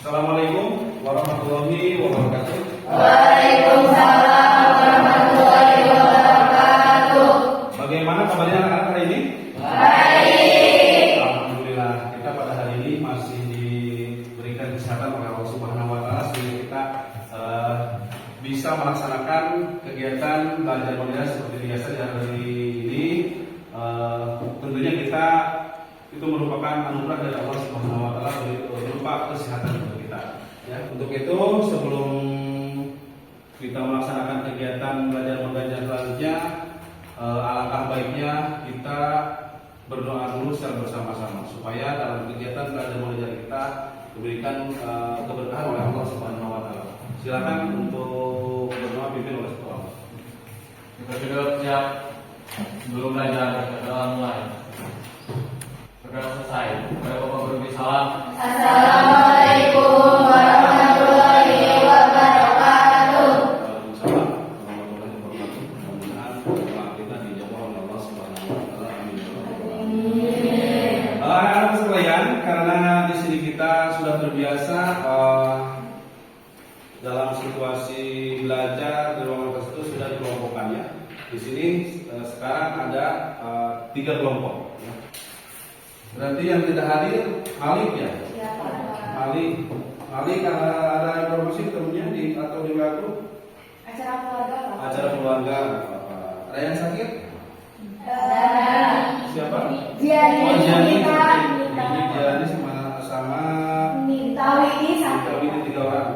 Assalamualaikum warahmatullahi wabarakatuh. Waalaikumsalam warahmatullahi wabarakatuh. Bagaimana kabarnya anak-anak hari ini? Baik. Alhamdulillah, kita pada hari ini masih diberikan kesehatan oleh Allah Subhanahu wa taala sehingga kita bisa melaksanakan kegiatan belajar mengajar seperti biasa di hari ini. Tentunya kita itu merupakan anugerah dari Allah Subhanahu wa taala berupa kesehatan untuk kita. Ya, untuk itu sebelum kita melaksanakan kegiatan belajar mengajar selanjutnya, alangkah baiknya kita berdoa dulu secara bersama-sama supaya dalam kegiatan belajar mengajar kita diberikan keberkahan oleh Allah Subhanahu wa taala. Silakan untuk berdoa pimpin oleh ketua. Kita sudah siap sebelum belajar kita mulai. Sudah selesai. Mari Bapak berbagi salam. Assalamualaikum warahmatullahi wabarakatuh. Waalaikumsalam warahmatullahi wabarakatuh. Mudah-mudahan doa kita dijawab oleh Allah Subhanahu wa taala. Amin. Anak-anak sekalian, karena di sini kita sudah terbiasa dalam situasi belajar di ruangan tersebut sudah dikelompokkan ya. Di sini sekarang ada 3 kelompok. Ya. Berarti yang tidak hadir Malik ya. Malik karena ada informasi ketemunya di atau di WA group. Acara keluarga Pak. Acara keluarga. Ada yang sakit? Siapa? Jiani. Jiani Minta. sama Minta Widi Minta satu. Widi 3 orang.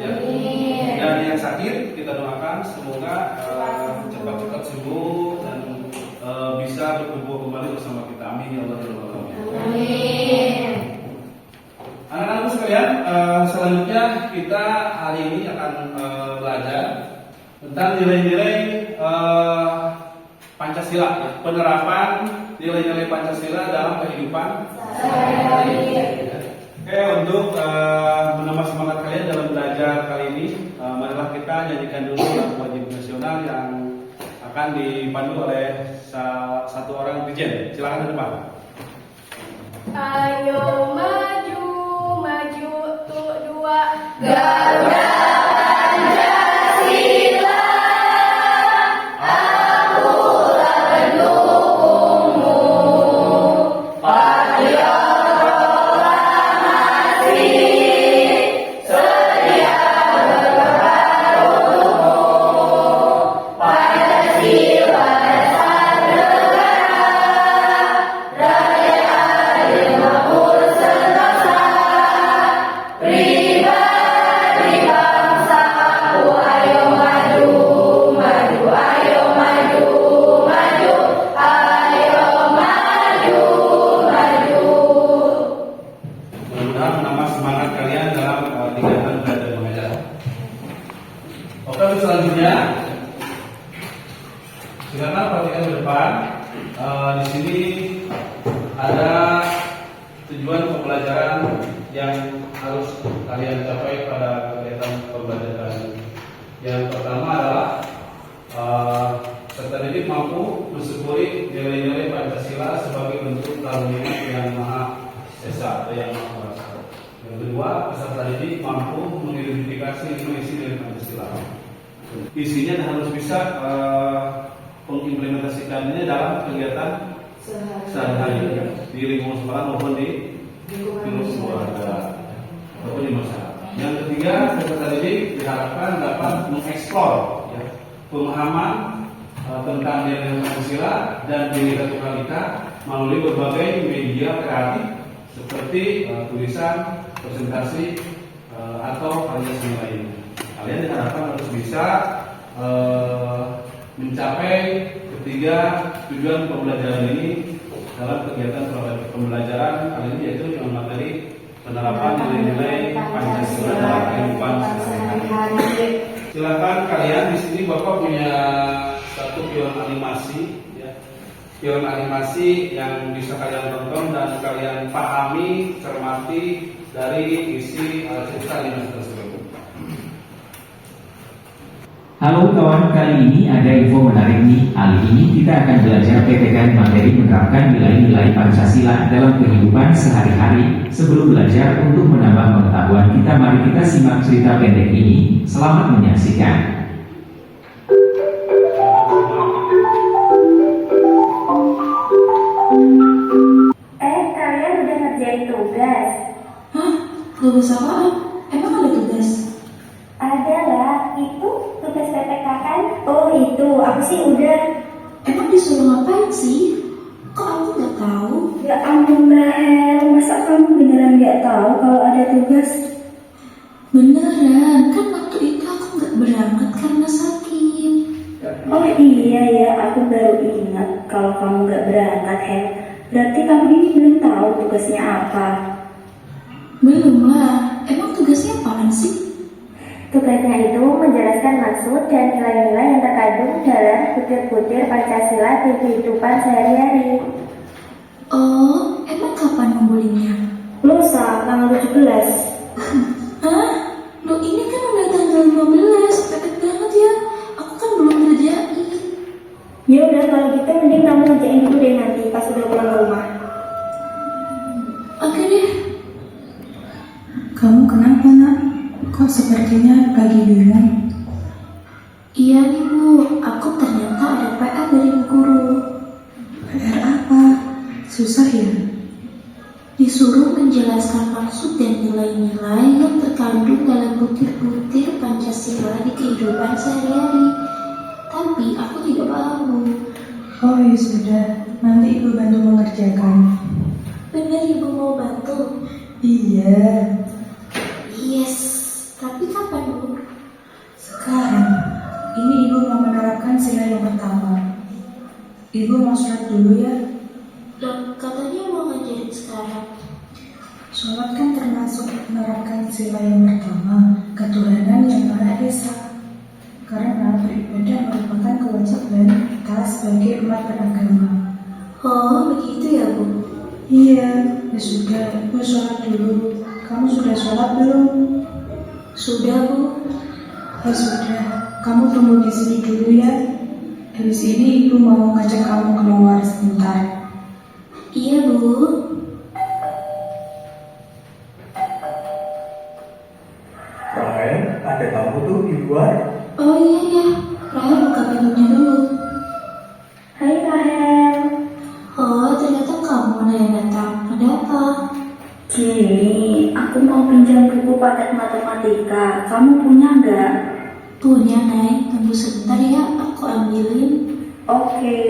Ya. Dan yang sakit kita doakan semoga cepat-cepat sembuh dan bisa berkumpul kembali bersama kita. Amin ya Allah ya Rabbal alamin. Amin. Anak-anak sekalian, selanjutnya kita hari ini akan belajar tentang nilai-nilai Pancasila, ya. Penerapan nilai-nilai Pancasila dalam kehidupan sehari-hari. Oke, untuk menambah semangat kalian dalam belajar kali ini, marilah kita nyanyikan dulu lagu wajib nasional yang akan dipandu oleh satu orang dirjen. Silakan ke depan. Ayo maju, maju tuh dua Garuda Pancasila. Akulah pendukungmu, patriot proklamasi, sedia berkorban untukmu. Pancasila dasar negara, rakyat adil makmur sentosa, pribadi bangsa aku. Ayo maju, maju, ayo maju, maju, ayo maju, maju. Mudah-mudahan menambah semangat kalian dalam kegiatan belajar mengajar. Oke, selanjutnya silakan perhatikan ke depan. Di sini ada tujuan pembelajaran yang harus kalian capai pada kegiatan pembelajaran. Yang pertama adalah peserta didik mampu mensyukuri nilai-nilai Pancasila sebagai bentuk karunia yang maha esa atau yang maha kuasa. Yang kedua, peserta didik mampu mengidentifikasi isi nilai Pancasila. Isinya harus bisa mengimplementasikannya dalam kegiatan sehari-hari di lingkungan sekolah maupun di lingkungan keluarga ataupun di masyarakat. Yang ketiga, peserta didik diharapkan dapat mengeksplor ya, pemahaman tentang nilai Pancasila dan Bhinneka Tunggal Ika melalui berbagai media kreatif seperti tulisan, presentasi atau karya seni lainnya. Kalian diharapkan harus bisa mencapai ketiga tujuan pembelajaran ini dalam kegiatan pembelajaran kali ini, yaitu yang materi penerapan nilai-nilai Pancasila dalam kehidupan sehari-hari. Silakan kalian, di sini Bapak punya satu film animasi, ya. Film animasi yang bisa kalian tonton dan kalian pahami, cermati dari isi cerita animasi tersebut. Halo kawan, kali ini ada info menarik nih. Kali ini kita akan belajar PPKN materi menerapkan nilai-nilai Pancasila dalam kehidupan sehari-hari. Sebelum belajar untuk menambah pengetahuan kita, mari kita simak cerita pendek ini. Selamat menyaksikan. Kalian udah ngerjain tugas? Hah? Tugas apaan? Emang ada tugas? Ada lah, itu tugas PPK kan? Oh itu, aku sih udah. Emang disuruh ngapain sih? Kok aku nggak tahu? Ya ampun Rahel, masa kamu beneran nggak tahu kalau ada tugas? Beneran, kan waktu itu aku nggak berangkat karena sakit. Oh iya ya, aku baru ingat kalau kamu nggak berangkat, Hel. Berarti kamu ini belum tahu tugasnya apa. Belum lah, emang tugasnya apaan sih? Tugasnya itu menjelaskan maksud dan nilai-nilai yang terkandung dalam butir-butir Pancasila di kehidupan sehari-hari. Oh, emang kapan ngumpulinnya? Lusa, tanggal 17. Hah? Loh ini kan udah tanggal 15, deket banget ya. Aku kan belum ngerjain. Ya udah kalau gitu mending kamu ngerjain dulu deh nanti pas udah pulang ke rumah. Oke deh. Kamu kenapa nak? Kok sepertinya lagi bingung? Iya nih Bu, aku ternyata ada PR dari Bu Guru. PR apa? Susah ya? Disuruh menjelaskan maksud dan nilai-nilai yang terkandung dalam butir-butir Pancasila di kehidupan sehari-hari. Tapi aku tidak paham Bu. Oh ya sudah, nanti ibu bantu mengerjakan. Benar Ibu mau bantu? Iya, Yes, tapi kapan Bu? sekarang. Ini ibu mau menerapkan sila yang pertama. Ibu mau sholat dulu ya. Loh, katanya mau ngajarin sekarang. Sholat kan termasuk menerapkan sila yang pertama, ketuhanan yang Maha Esa. Karena beribadah merupakan kewajiban kita sebagai umat beragama. Oh, begitu ya Bu? Iya, ya sudah, ibu sholat dulu. Kamu sudah sholat belum? Sudah Bu. Ya sudah, kamu tunggu di sini dulu ya. Habis ini ibu mau ngajak kamu keluar sebentar. Iya Bu. Rahel, ada kamu tuh di luar. Oh iya ya, Rahel buka pintunya dulu. Hai Rahel. Oh, ternyata kamu yang datang. Ada apa? Gini, aku mau pinjam buku paket matematika. Kamu punya nggak? Punya, Nay. Tunggu sebentar ya, aku ambilin. Oke.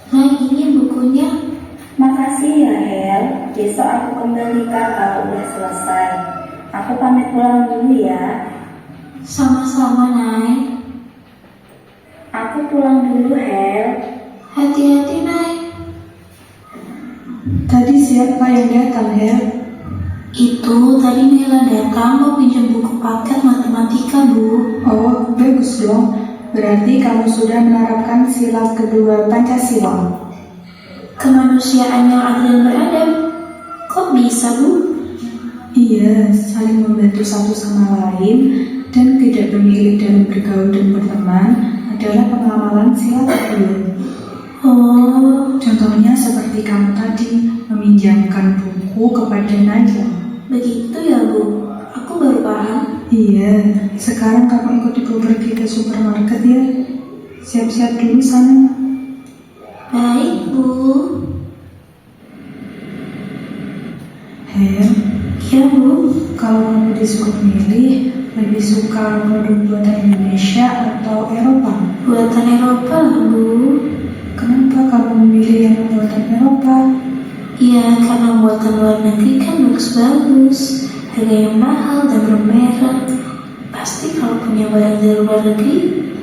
Nay, ini bukunya. Makasih ya Hel. Besok aku kembalikan kalau udah selesai. Aku pamit pulang dulu ya. Sama-sama, Nay. Aku pulang dulu Hel. Hati-hati, Nay. Tadi siapa yang datang, Hel? Itu tadi Nela datang mau pinjam buku paket matematika, Bu. Oh, bagus dong. Berarti kamu sudah menerapkan sila kedua Pancasila. Kemanusiaan yang adil dan beradab. Kok bisa, Bu? Iya, saling membantu satu sama lain dan tidak memilih dalam bergaul dan berteman adalah pengamalan sila kedua. Oh, Contohnya seperti kamu tadi meminjamkan buku kepada Najwa. begitu ya, Bu. Aku baru paham. Iya, sekarang kamu ikut ibu pergi ke supermarket ya. Siap-siap dulu sana. Baik, Bu. Hel, Ya, Bu. kalau kamu disuruh milih, lebih suka produk buatan Indonesia atau Eropa? Buatan Eropa, Bu. Kenapa kamu memilih yang buatan Eropa? Ya, karena buatan luar negeri kan bagus-bagus. Harga yang mahal dan bermerek. Pasti kalau punya barang dari luar negeri,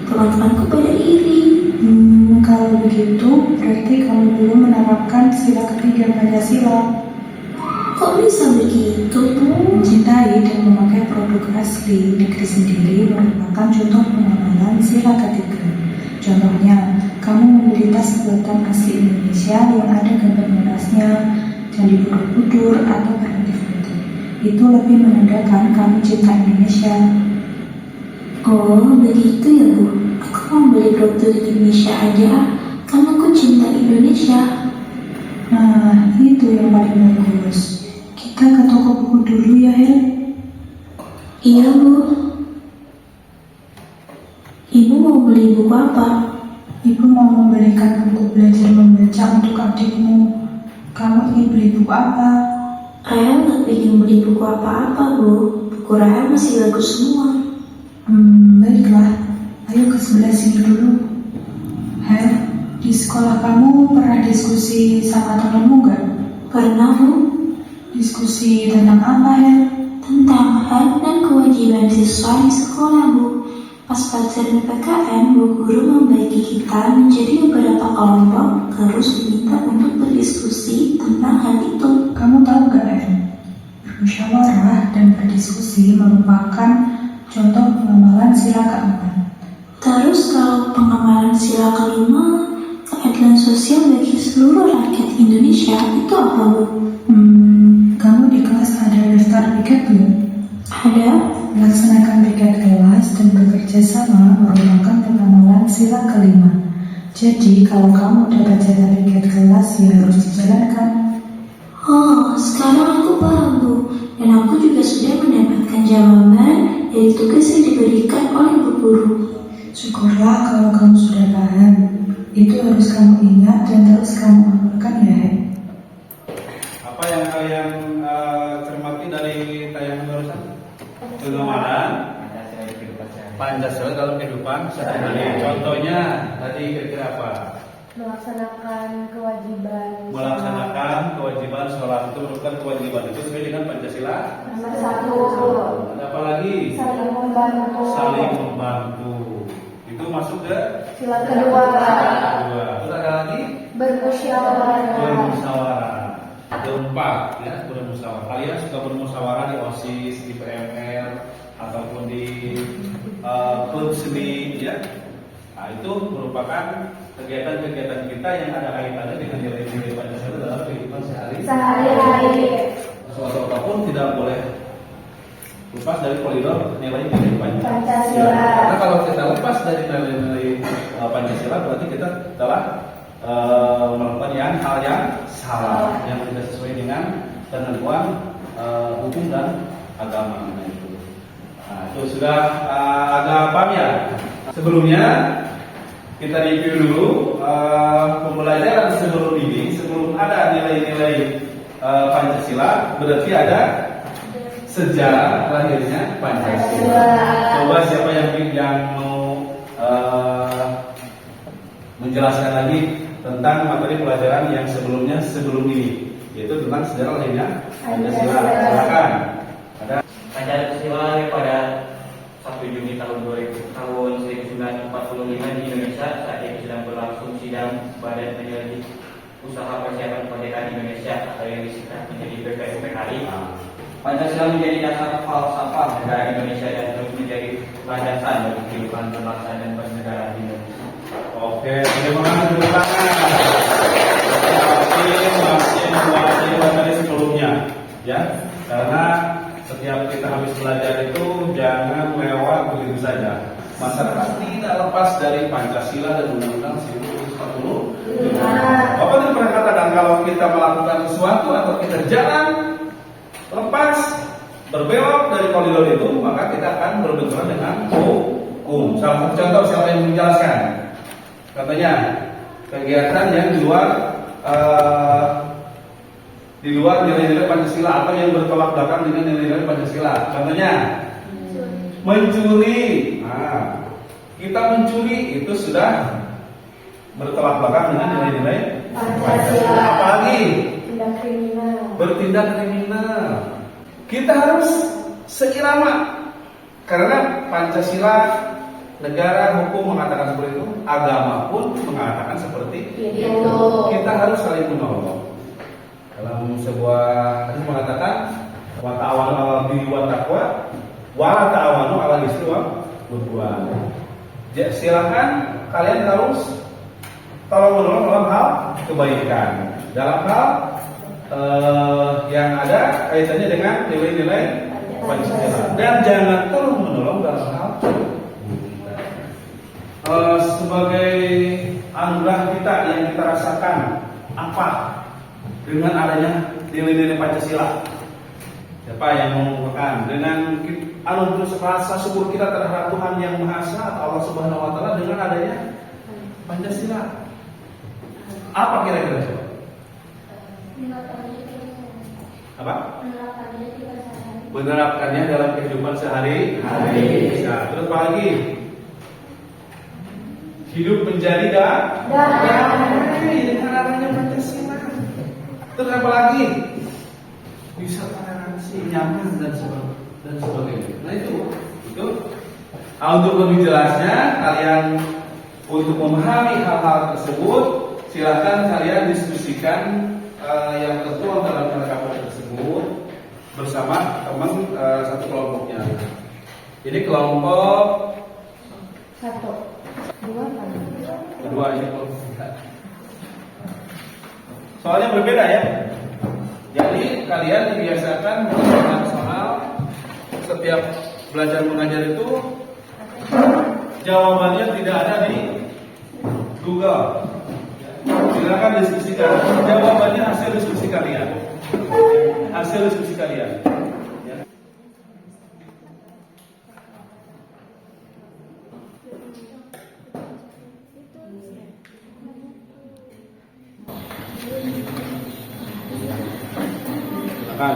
teman-temanku pada iri. Kalau begitu, berarti kamu belum menerapkan sila ketiga Pancasila. Kok bisa begitu, Bu? Mencintai dan memakai produk asli negeri sendiri merupakan contoh pengamalan sila ketiga. Contohnya, kamu membeli tas buatan asli Indonesia yang ada gambar monasnya, candi Borobudur atau berbagai foto. Itu lebih menandakan kamu cinta Indonesia. Oh, begitu ya Bu. Aku mau beli brosur Indonesia aja, karena aku cinta Indonesia. Nah, itu yang paling bagus. Kita ke toko buku dulu ya, Hel. Iya Bu. Ibu mau beli buku apa? Ibu mau membelikan buku belajar membaca untuk adikmu. Kamu ingin beli buku apa? Rahel nggak ingin beli buku apa-apa Bu. Buku Rahel masih bagus semua. Baiklah. Ayo ke sebelah sini dulu. Hel, di sekolah kamu pernah diskusi sama temanmu nggak? Pernah Bu. Diskusi tentang apa, Hel? Tentang hak dan kewajiban siswa di sekolah Bu. Pas pelajaran PKN, Bu Guru membagi kita menjadi beberapa kelompok, terus diminta untuk berdiskusi tentang hal itu. Kamu tahu nggak, Hel? Bermusyawarah dan berdiskusi merupakan contoh pengamalan sila keempat. Terus kalau pengamalan sila kelima, keadilan sosial bagi seluruh rakyat Indonesia, itu apa Bu? Kamu di kelas ada daftar piket belum? Ada. Melaksanakan piket kelas dan bekerja sama merupakan pengamalan sila kelima. Jadi kalau kamu dapat jatah piket kelas ya harus dijalankan. Oh, sekarang aku paham Bu. Dan aku juga sudah mendapatkan jawaban dari tugas yang diberikan oleh Bu Guru. Syukurlah kalau kamu sudah paham. Itu harus kamu ingat dan terus kamu amalkan ya. Apa yang kalian cermati dari tayangan barusan? Pengamalan Pancasila dalam kehidupan sehari-hari. Contohnya tadi kira-kira apa? Melaksanakan kewajiban. Melaksanakan kewajiban sholat itu merupakan kewajiban itu sesuai dengan Pancasila. Nomor 1. Ada apa lagi? Saling membantu. Saling membantu. Itu masuk ke Sila kedua. kedua. Terus ada lagi Bermusyawarah. bermusyawarah. Keempat ya, bermusyawarah. Kalian suka bermusyawarah di OSIS, di PMR ataupun di klub seni ya. Nah, itu merupakan kegiatan-kegiatan kita yang ada kaitannya dengan nilai-nilai Pancasila dalam kehidupan Sehari-hari. Suatu apapun tidak boleh lepas dari koridor nilai-nilai Pancasila. Karena kalau kita lepas dari nilai-nilai Pancasila berarti kita telah melakukan hal yang salah, yang tidak sesuai dengan ketentuan hukum dan agama. Nah, itu sudah agak paham ya. Sebelumnya kita review dulu pembelajaran sebelum ini, sebelum ada nilai-nilai Pancasila, berarti ada sejarah lahirnya Pancasila. Coba siapa yang mau menjelaskan lagi tentang materi pelajaran yang sebelumnya sebelum ini, yaitu tentang sejarah lahirnya Pancasila. Silakan. Ada Pancasila pada 1 Juni tahun 1945 di Indonesia. Saat itu sedang berlangsung sidang Badan Penyelidik Usaha Persiapan Kemerdekaan Indonesia atau yang disingkat menjadi BPUPKI. Pancasila menjadi dasar falsafah negara Indonesia dan terus menjadi landasan bagi kehidupan berbangsa dan bernegara di Indonesia. Oke, terima kasih tepuk tangan. Masih menguasai materi sebelumnya, ya. Karena setiap kita habis belajar itu jangan lewat begitu saja. Masyarakat tidak lepas dari Pancasila dan Undang-Undang 1945. Bapak tadi pernah katakan kalau kita melakukan sesuatu atau kita jalan lepas berbelok dari koridor itu, maka kita akan berbenturan dengan hukum. Salah satu contoh siapa yang menjelaskan? Katanya kegiatan yang di luar nilai-nilai Pancasila atau yang bertolak belakang dengan nilai-nilai Pancasila. Contohnya mencuri. Nah, kita mencuri itu sudah bertolak belakang dengan nilai-nilai Pancasila. Apalagi Tindak kriminal. bertindak kriminal. Kita harus seirama karena Pancasila, negara, hukum mengatakan seperti itu, agama pun mengatakan seperti itu. Kita harus saling menolong. Dalam sebuah hadis mengatakan wa ta'awanu 'alal birri wat taqwa wa la ta'awanu 'alal ismi wal 'udwan. Silakan kalian harus tolong menolong dalam hal kebaikan, dalam hal yang ada kaitannya dengan nilai-nilai Pancasila, dan jangan tolong menolong dalam hal sebagai anugerah kita yang kita rasakan apa dengan adanya nilai-nilai Pancasila? Siapa yang mengungkapkan dengan rasa syukur kita terhadap Tuhan Yang Maha Esa atau Allah Subhanahu Wa Taala dengan adanya Pancasila? Apa kira-kira coba? Apa? Menerapkannya dalam kehidupan sehari-hari. Nah, terus apa lagi? Hidup menjadi damai dengan adanya Pancasila. Terus apa lagi? Bisa toleransi, nyaman dan sebagainya. Nah itu. Nah, untuk lebih jelasnya, kalian untuk memahami hal-hal tersebut, silakan kalian diskusikan yang tertuang dalam LKP tersebut bersama teman satu kelompoknya. Ini kelompok kedua ini kelompok. Soalnya berbeda ya. Jadi kalian dibiasakan nasional setiap belajar mengajar itu jawabannya tidak ada di Google. Silakan diskusikan. Jawabannya hasil diskusi kalian. Hasil diskusi kalian. Ya. Silakan.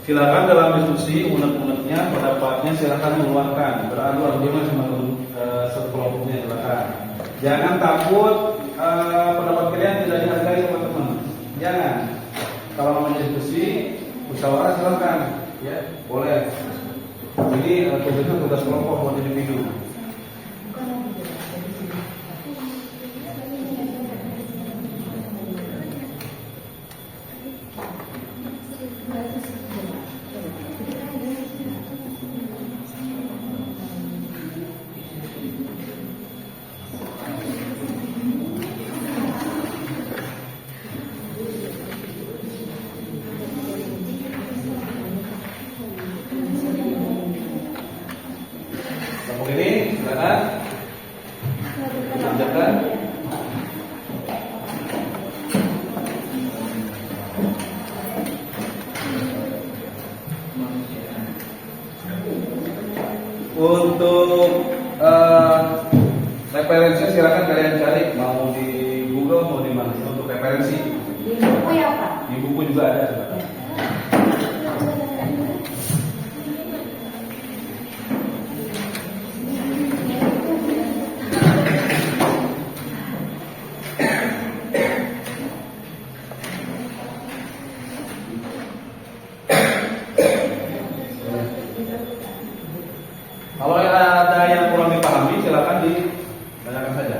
Silakan dalam diskusi unek-uneknya, pendapatnya silakan keluarkan, beradu argumen sama satu kelompoknya silakan. Jangan takut pendapat kalian tidak dihargai teman-teman. Jangan. Kalau mau diskusi, musyawarah silakan, ya boleh. Ini tugasnya tugas kelompok buat individu. Ini silakan lanjutkan. Untuk referensi silakan kalian cari, mau di Google mau di mana. Untuk referensi Di buku ya Pak? di buku juga ada silakan. Kalau ada yang kurang dipahami, silakan ditanyakan saja.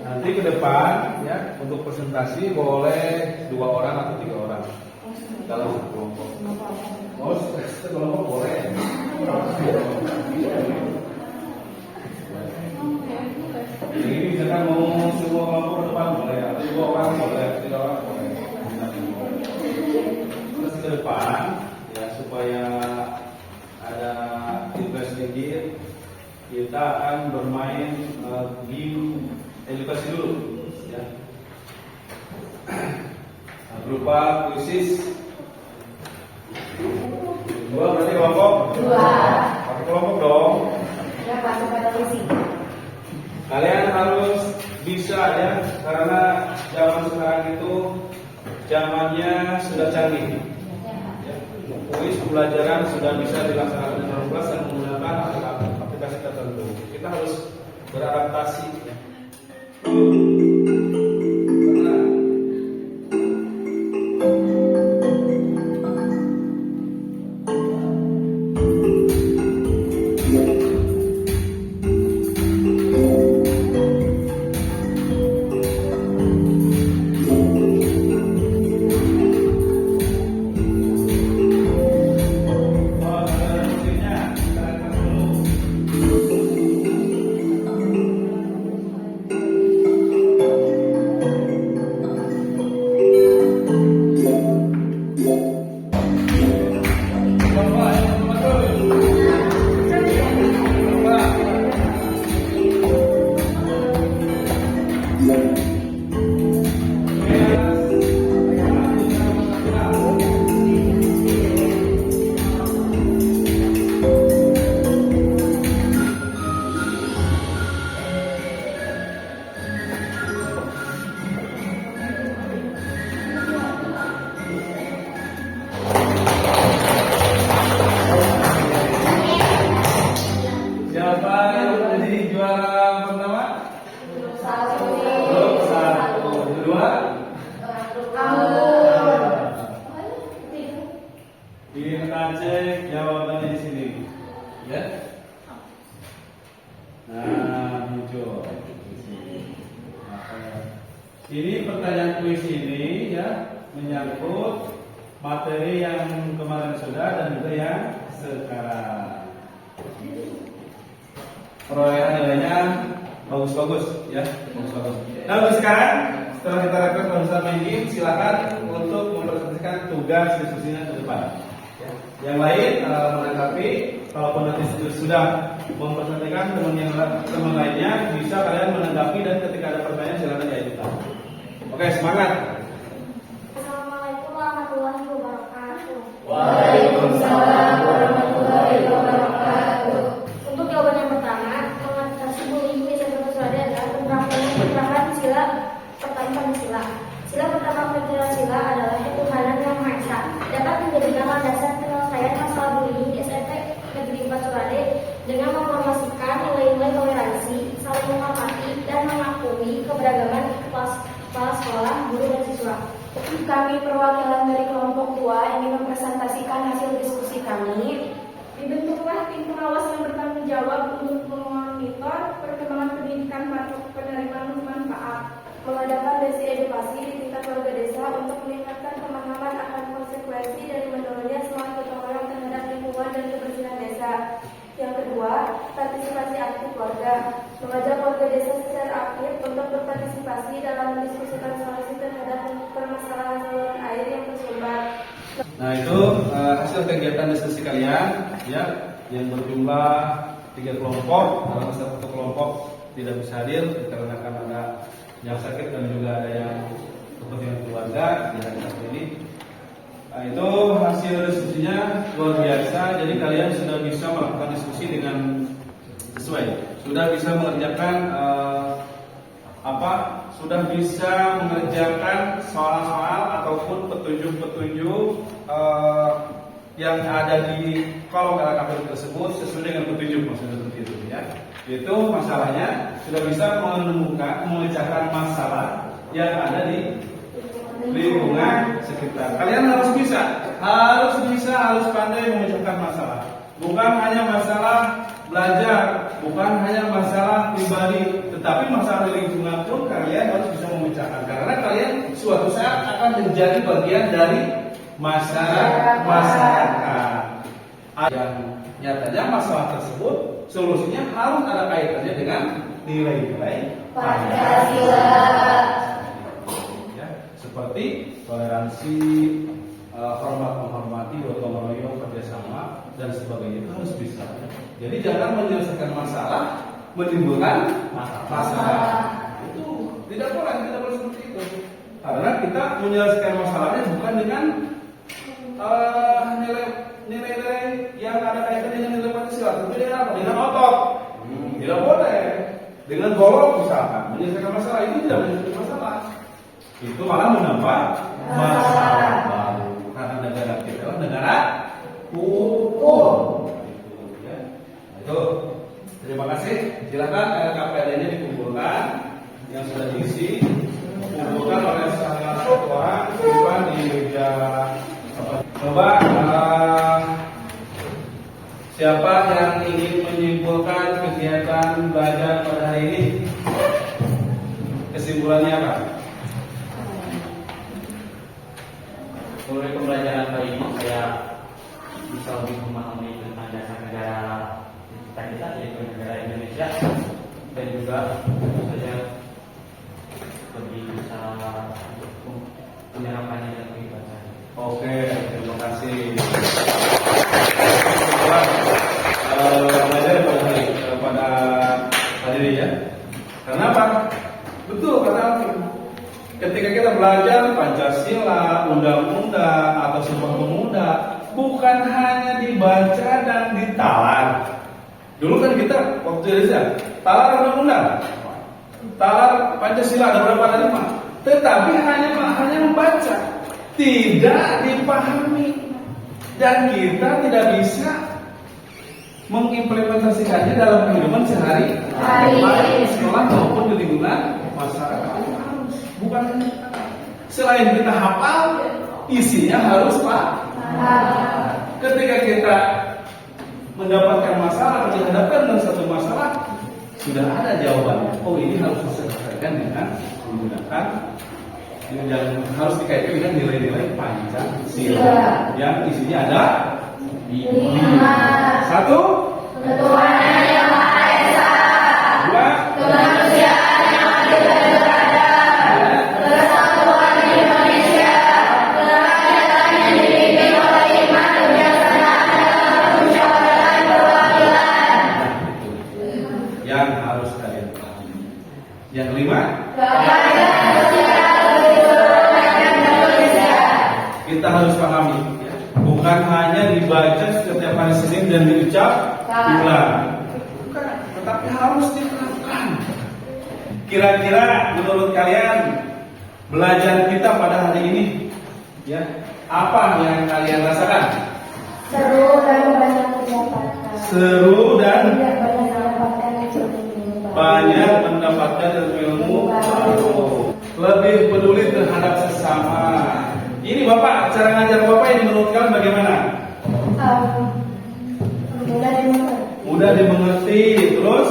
Nanti ke depan ya untuk presentasi boleh 2 orang atau 3 orang dalam satu kelompok. Mau satu kelompok boleh. Jadi ini misalkan mau semua kelompok ke depan boleh, atau 2 orang boleh, 3 orang boleh. Terus ke depan ya supaya ada interest sedikit, kita akan bermain game edukasi dulu ya. Berupa kuisis. 2 berarti kelompok? 2. Pakai kelompok dong. Ya Pak, pada visi. Kalian harus bisa ya, karena zaman sekarang itu zamannya sudah canggih. Ya. Kuis pembelajaran sudah bisa dilaksanakan dengan kelas dan menggunakan aplikasi tertentu. Kita harus beradaptasi. Ya. Siapa yang menjadi juara pertama? Grup 1. Kedua? Kita cek jawabannya di sini. Ya. Nah, muncul. Ini pertanyaan kuis ini ya menyangkut materi yang kemarin sudah dan juga yang sekarang. Perolehan nilainya bagus-bagus ya, bagus-bagus. Nah, untuk sekarang setelah kita request Pak Ustaz Menggi, silakan untuk mempresentasikan tugas diskusinya ke depan. Ya. Yang lain menanggapi, kalaupun nanti sudah mempresentasikan teman lainnya, bisa kalian menanggapi dan ketika ada pertanyaan silakan diajukan. Oke, semangat. Assalamualaikum warahmatullahi wabarakatuh. Waalaikumsalam warahmatullahi wabarakatuh. Untuk jawaban yang pertama, mengatasi bullying di Satu Surabaya adalah penerapan sila pertama Pancasila. Sila pertama Pancasila adalah ketuhanan yang maha esa. Dapat menjadikan landasan penyelesaian masalah bullying di SMP Negeri 4 Surabaya dengan mempromosikan nilai-nilai toleransi, saling menghormati dan mengakui keberagaman kepala sekolah, guru dan siswa. Kami perwakilan dari kelompok tua ingin mempresentasikan hasil diskusi kami. Dibentuklah tim pengawas yang bertanggung jawab untuk memonitor perkembangan pendidikan penerima manfaat, Mengadakan sesi edukasi di tingkat warga desa untuk meningkatkan pemahaman akan konsekuensi dari menurunnya semangat gotong royong terhadap lingkungan dan kebersihan desa. Yang kedua, partisipasi aktif warga. Mengajak warga desa secara aktif untuk berpartisipasi dalam mendiskusikan solusi terhadap permasalahan saluran air yang tersumbat. Nah, itu hasil kegiatan diskusi kalian ya, yang berjumlah 3 kelompok. Dalam satu kelompok tidak bisa hadir dikarenakan ada yang sakit dan juga ada yang kepentingan keluarga di hari ini. Nah, itu hasil diskusinya luar biasa. Jadi kalian sudah bisa melakukan diskusi dengan sesuai, sudah bisa mengerjakan sudah bisa mengerjakan soal-soal ataupun petunjuk-petunjuk yang ada di kolom LKPD tersebut sesuai dengan petunjuk, maksudnya seperti itu ya. Itu masalahnya sudah bisa menemukan, memecahkan masalah yang ada di lingkungan sekitar. Kalian harus pandai memecahkan masalah. Bukan hanya masalah belajar, bukan hanya masalah pribadi, tetapi masalah di lingkungan pun kalian harus bisa memecahkan. Karena kalian suatu saat akan menjadi bagian dari masyarakat. Yang nyatanya masalah tersebut solusinya harus ada kaitannya dengan nilai-nilai Pancasila. Ya, seperti toleransi, hormat menghormati, gotong royong, kerjasama dan sebagainya itu harus bisa. Jadi jangan menyelesaikan masalah menimbulkan masalah. Itu tidak boleh seperti itu. Karena kita menyelesaikan masalahnya bukan dengan nilai-nilai yang ada kaitannya dengan nilai Pancasila, tapi dengan apa? Dengan otot. Tidak boleh. Dengan golok misalkan menyelesaikan masalah, itu tidak menyelesaikan masalah. Itu malah menambah masalah baru. Karena negara kita adalah negara hukum. Itu. Terima kasih. Silakan LKPD Coba siapa yang ingin menyimpulkan kegiatan belajar pada hari ini? Kesimpulannya apa? Melalui pembelajaran kali ini saya bisa lebih memahami tentang dasar negara kita yaitu negara Indonesia, dan juga saya lebih bisa menyerapkannya dalam kehidupan saya. Oke, terima kasih. Setelah belajar pada hari ini ya. Kenapa? Betul kata Alvin. Ketika kita belajar Pancasila, undang-undang atau Sumpah Pemuda, bukan hanya dibaca dan ditalar. Dulu kan kita waktu Indonesia talar undang-undang, talar Pancasila ada berapa? Ada 5. Tetapi hanya membaca, tidak dipahami, dan kita tidak bisa mengimplementasikannya dalam kehidupan sehari-hari, baik di sekolah maupun di lingkungan masyarakat. Bukan hanya selain kita hafal, isinya harus paham. Ketika kita mendapatkan masalah, dihadapkan dengan satu masalah, sudah ada jawabannya. Oh, ini harus diselesaikan dengan menggunakan yang harus dikaitkan dengan nilai-nilai Pancasila yang isinya ada 5. 1. Ketuhanan yang Maha Esa. 2. Kemanusiaan yang adil dan beradab. Persatuan Indonesia. Kerakyatan yang dipimpin oleh hikmah kebijaksanaan dalam permusyawaratan perwakilan. Yang harus kalian pahami. Yang 5. Keadilan sosial bagi seluruh rakyat Indonesia. Kita harus pahami, bukan hanya dibaca setiap hari Senin dan diucap ulang, bukan, tetapi harus diterapkan. Kira-kira menurut kalian belajar kita pada hari ini, ya, apa yang kalian rasakan? Seru dan banyak pendapatan. Seru dan banyak mendapatkan ilmu baru. lebih peduli terhadap sesama. Ini Bapak, cara ngajar Bapak ini menurut kalian bagaimana? Mudah dimengerti. Terus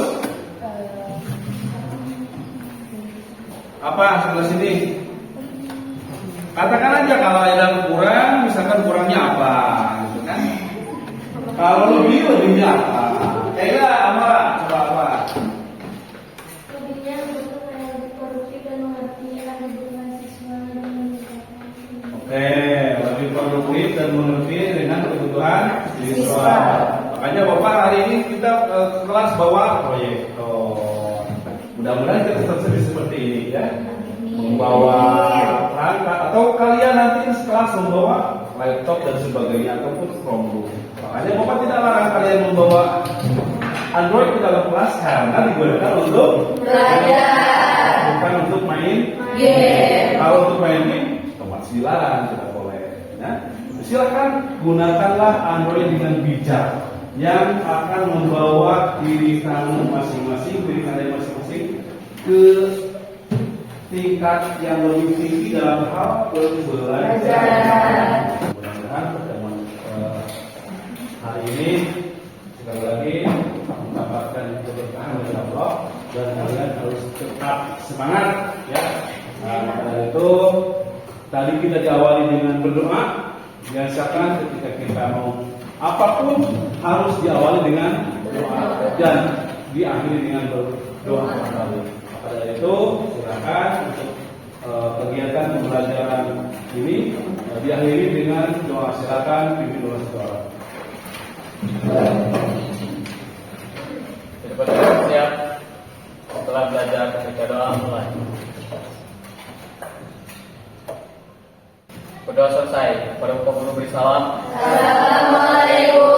apa sebelah sini? Katakan aja kalau ada kurang, misalkan kurangnya apa, gitu kan? Kalau lebihnya apa? Amara, coba apa? Lebihnya untuk lebih produktif dan mengerti ada hubungan siswa dan Oke, lebih produktif dan mengerti dengan kebutuhan siswa. Makanya Bapak hari ini kita ke kelas bawa proyektor. Mudah-mudahan kita tersedia seperti ini ya. Membawa perangkat atau kalian nanti sekelas membawa laptop dan sebagainya ataupun Chromebook. Makanya Bapak tidak larang kalian membawa Android ke dalam kelas karena digunakan untuk belajar, bukan untuk main game. Kalau untuk main game dilarang, tidak boleh. Ya. Silakan gunakanlah Android dengan bijak yang akan membawa diri kamu masing-masing, diri kalian masing-masing ke tingkat yang lebih tinggi dalam hal pembelajaran. Mudah-mudahan pertemuan hari ini sekali lagi mendapatkan keberkahan dari Allah dan kalian harus tetap semangat ya. Nah, itu tadi kita diawali dengan berdoa. Biasakan ketika kita mau apapun harus diawali dengan doa dan diakhiri dengan berdoa kembali. Maka dari itu silakan untuk kegiatan pembelajaran ini diakhiri dengan doa. Silakan pimpin doa sekolah. Siap. Setelah belajar ketika doa mulai. Berdoa selesai. Pada Bapak guru beri salam. Assalamualaikum.